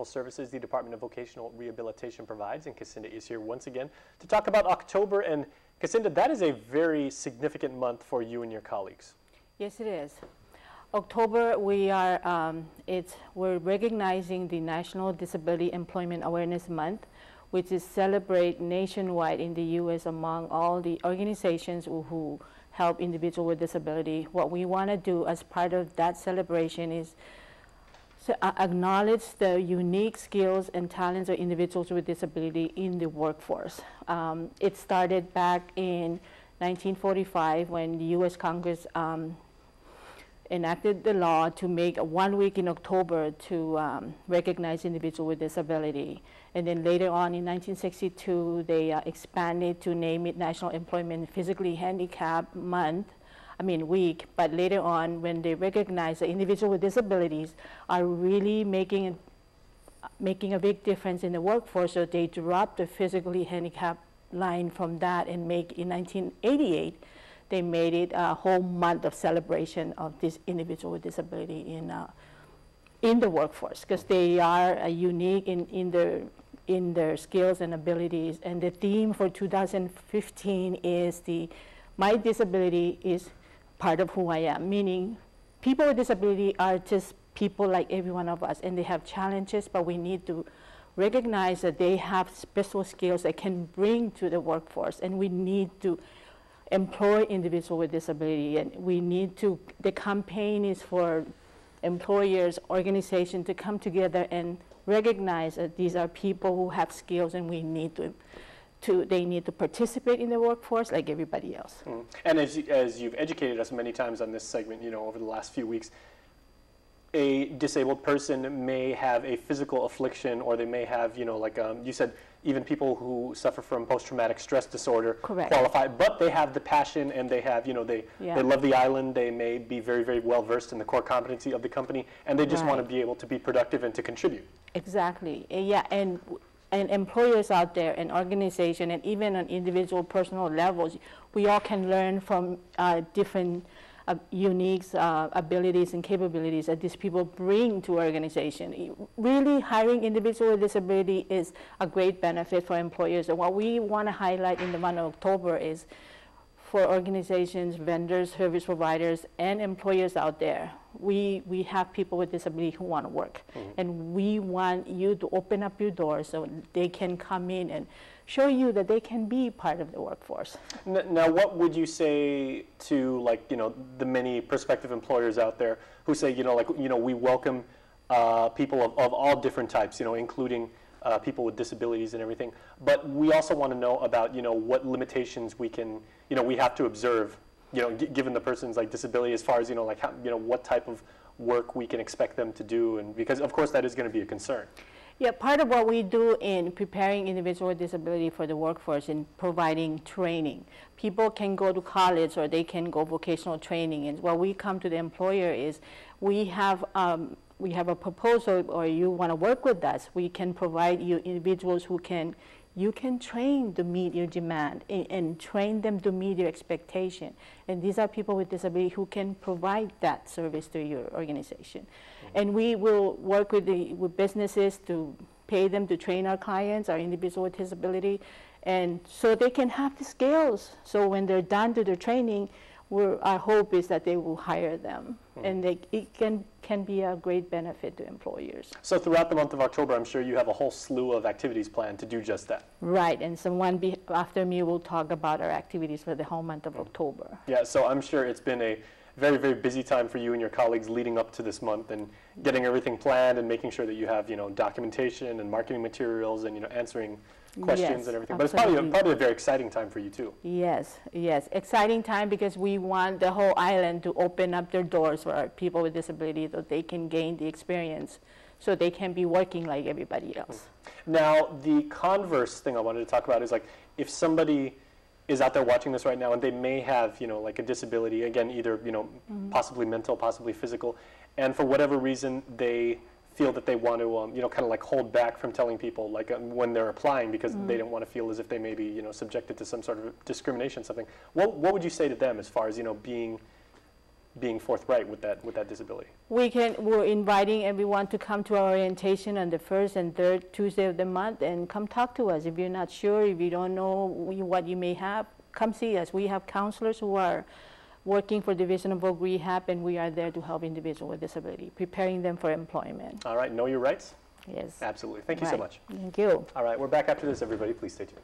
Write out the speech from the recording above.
services the Department of Vocational Rehabilitation provides, and Cassandra is here once again to talk about October. And Cassandra, that is a very significant month for you and your colleagues. Yes, it is. October, we're recognizing the National Disability Employment Awareness Month, which is celebrated nationwide in the U.S. among all the organizations who help individuals with disability. What we want to do as part of that celebration is acknowledge the unique skills and talents of individuals with disability in the workforce. It started back in 1945 when the U.S. Congress enacted the law to make 1 week in October to recognize individuals with disability. And then later on in 1962, they expanded to name it National Employment Physically Handicapped Week. But later on, when they recognize that individuals with disabilities are really making a big difference in the workforce, so they dropped the physically handicapped line from that and in 1988, they made it a whole month of celebration of this individual with disability in the workforce, because they are unique in their skills and abilities. And the theme for 2015 is my disability is part of who I am, meaning people with disability are just people like every one of us, and they have challenges, but we need to recognize that they have special skills they can bring to the workforce, and we need to employ individuals with disability. And the campaign is for employers, organizations to come together and recognize that these are people who have skills, and they need to participate in the workforce like everybody else. And as you've educated us many times on this segment, over the last few weeks, a disabled person may have a physical affliction, or they may have, you said, even people who suffer from post-traumatic stress disorder qualify, but they have the passion, and they have, they love the island, they may be very, very well versed in the core competency of the company, and they just want to be able to be productive and to contribute. Exactly, and employers out there, and organizations, and even on individual personal levels, we all can learn from different unique abilities and capabilities that these people bring to organization. Really, hiring individuals with disability is a great benefit for employers. And what we want to highlight in the month of October is for organizations, vendors, service providers, and employers out there. We have people with disability who want to work. And we want you to open up your doors so they can come in and show you that they can be part of the workforce. Now, what would you say to, the many prospective employers out there who say, we welcome people of all different types, including people with disabilities and everything, but we also want to know about, what limitations we can, we have to observe, given the person's disability, as far as, how, what type of work we can expect them to do, and because of course that is going to be a concern. Yeah, part of what we do in preparing individuals with disability for the workforce in providing training. People can go to college, or they can go vocational training, and what we come to the employer is we have a proposal, or you want to work with us, we can provide you individuals you can train to meet your demand, and train them to meet your expectation. And these are people with disability who can provide that service to your organization. And we will work with businesses to pay them to train our clients, our individuals with disability, and so they can have the skills. So when they're done to their training, our hope is that they will hire them, and it can be a great benefit to employers. So throughout the month of October, I'm sure you have a whole slew of activities planned to do just that. Right, and someone after me will talk about our activities for the whole month of October. Yeah, so I'm sure it's been a very, very busy time for you and your colleagues leading up to this month, and getting everything planned and making sure that you have, documentation and marketing materials, and, answering questions and everything. But it's probably a very exciting time for you too. Yes, exciting time, because we want the whole island to open up their doors for our people with disabilities, so they can gain the experience, so they can be working like everybody else. Now, the converse thing I wanted to talk about is, if somebody is out there watching this right now, and they may have, a disability, again, either, possibly mental, possibly physical, and for whatever reason they feel that they want to, kind of hold back from telling people, when they're applying, because they don't want to feel as if they may be, subjected to some sort of discrimination, something. What would you say to them as far as, being being forthright with that disability. We're inviting everyone to come to our orientation on the first and third Tuesday of the month and come talk to us. If you're not sure, if you don't know what you may have, come see us. We have counselors who are working for Division of Voc Rehab, and we are there to help individuals with disability, preparing them for employment. All right, know your rights? Yes. Absolutely. Thank you so much. Thank you. All right, we're back after this, everybody. Please stay tuned.